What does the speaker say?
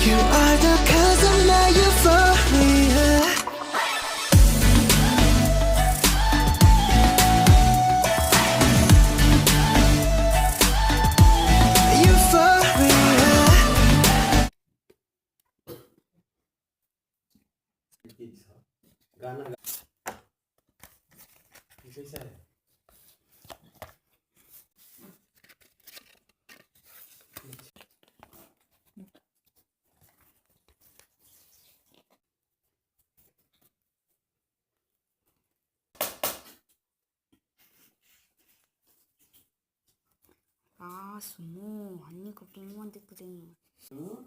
You are the cause of my euphoria. Euphoria. गाना कैसा है? 아, 스모. 한입 껍데기 무한대 뿌쟁이. 응?